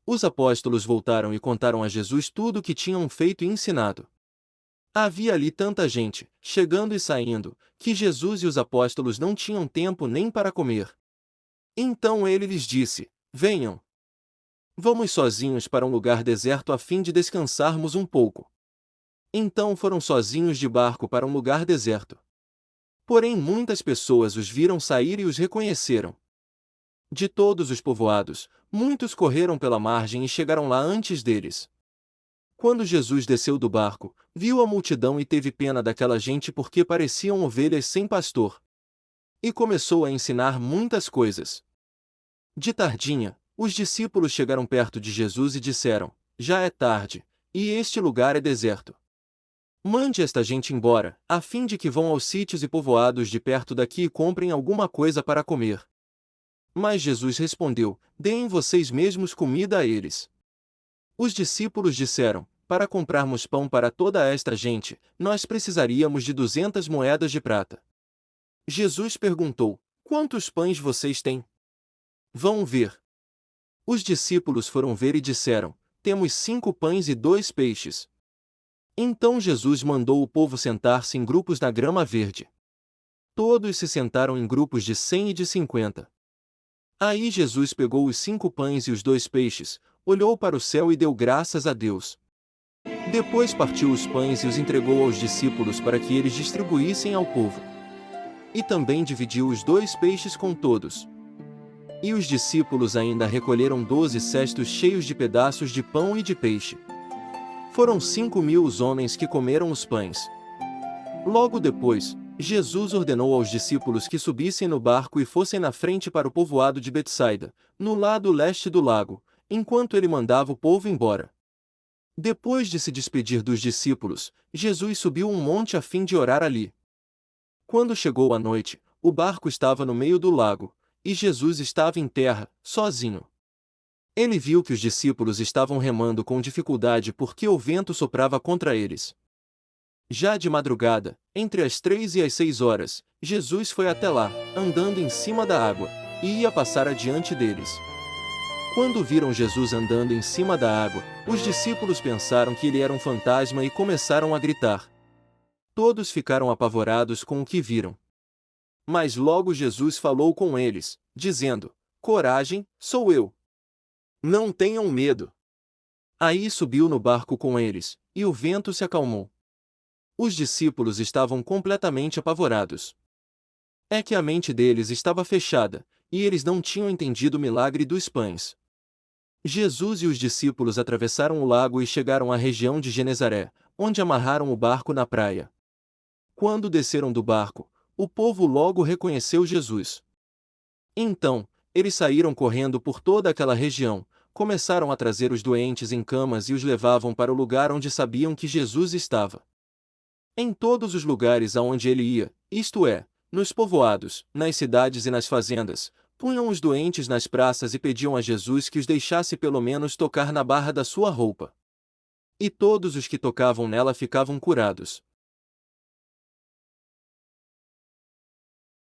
Os apóstolos voltaram e contaram a Jesus tudo o que tinham feito e ensinado. Havia ali tanta gente, chegando e saindo, que Jesus e os apóstolos não tinham tempo nem para comer. Então ele lhes disse: Venham. Vamos sozinhos para um lugar deserto a fim de descansarmos um pouco. Então foram sozinhos de barco para um lugar deserto. Porém muitas pessoas os viram sair e os reconheceram. De todos os povoados, muitos correram pela margem e chegaram lá antes deles. Quando Jesus desceu do barco, viu a multidão e teve pena daquela gente porque pareciam ovelhas sem pastor. E começou a ensinar muitas coisas. De tardinha, os discípulos chegaram perto de Jesus e disseram: Já é tarde, e este lugar é deserto. Mande esta gente embora, a fim de que vão aos sítios e povoados de perto daqui e comprem alguma coisa para comer. Mas Jesus respondeu: Deem vocês mesmos comida a eles. Os discípulos disseram: Para comprarmos pão para toda esta gente, nós precisaríamos de 200 moedas de prata. Jesus perguntou: Quantos pães vocês têm? Vão ver. Os discípulos foram ver e disseram: Temos 5 pães e 2 peixes. Então Jesus mandou o povo sentar-se em grupos na grama verde. Todos se sentaram em grupos de 100 e de 50. Aí Jesus pegou os 5 pães e os 2 peixes, olhou para o céu e deu graças a Deus. Depois partiu os pães e os entregou aos discípulos para que eles distribuíssem ao povo. E também dividiu os 2 peixes com todos. E os discípulos ainda recolheram 12 cestos cheios de pedaços de pão e de peixe. Foram 5.000 os homens que comeram os pães. Logo depois, Jesus ordenou aos discípulos que subissem no barco e fossem na frente para o povoado de Betsaida, no lado leste do lago, enquanto ele mandava o povo embora. Depois de se despedir dos discípulos, Jesus subiu um monte a fim de orar ali. Quando chegou a noite, o barco estava no meio do lago, e Jesus estava em terra, sozinho. Ele viu que os discípulos estavam remando com dificuldade porque o vento soprava contra eles. Já de madrugada, entre as 3 e as 6 horas, Jesus foi até lá, andando em cima da água, e ia passar adiante deles. Quando viram Jesus andando em cima da água, os discípulos pensaram que ele era um fantasma e começaram a gritar. Todos ficaram apavorados com o que viram. Mas logo Jesus falou com eles, dizendo: Coragem, sou eu. Não tenham medo. Aí subiu no barco com eles, e o vento se acalmou. Os discípulos estavam completamente apavorados. É que a mente deles estava fechada, e eles não tinham entendido o milagre dos pães. Jesus e os discípulos atravessaram o lago e chegaram à região de Genezaré, onde amarraram o barco na praia. Quando desceram do barco, o povo logo reconheceu Jesus. Então, eles saíram correndo por toda aquela região, começaram a trazer os doentes em camas e os levavam para o lugar onde sabiam que Jesus estava. Em todos os lugares aonde ele ia, isto é, nos povoados, nas cidades e nas fazendas, punham os doentes nas praças e pediam a Jesus que os deixasse pelo menos tocar na barra da sua roupa. E todos os que tocavam nela ficavam curados.